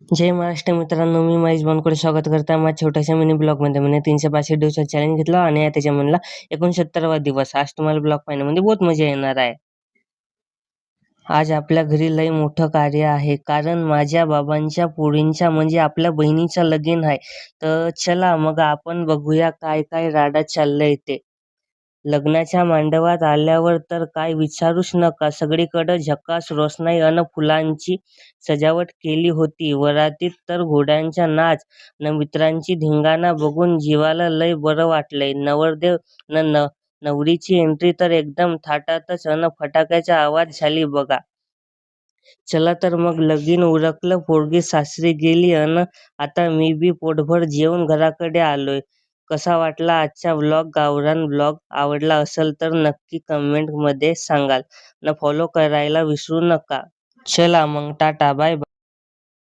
जय महाराष्ट्र मित्रांनो, मी महेश बनकडे स्वागत करतो आहे माझ्या छोट्याशा मिनी ब्लॉगमध्ये. म्हणजे 362 दिवसाचा चॅलेंज घेतला आणि त्याच्या म्हणला 69वा दिवस. आज तुम्हाला ब्लॉग पाहण्यामध्ये बहुत मजा येणार आहे. आज आपल्या घरी लई मोठं कार्य आहे, कारण माझ्या बाबांच्या पोरींच्या म्हणजे आपल्या बहिणीचं लगीन आहे. तर चला मग आपण बघूया काय काय राडा चाललंय ते. लग्नाच्या मांडवात आल्यावर तर काय विचारूच नका, सगळीकडं झकास रोषणाई अन फुलांची सजावट केली होती. वरातीत तर घोड्यांचा नाच न मित्रांची धिंगाणा बघून जीवाला लय बरं वाटलंय. नवरदेव न नवरीची एंट्री तर एकदम थाटातच अन फटाक्याचा आवाज झाली बघा. चला तर मग लगीन उरकलं, पोरगी सासरी गेली अन आता मी बी पोटभर जेवून घराकडे आलोय. कसा वाटला आजचा व्लॉग? गावरान व्लॉग आवडला असेल तर नक्की कमेंट मध्ये सांगाल. न फॉलो करायला विसरू नका. चला मग टाटा, बाय बाय.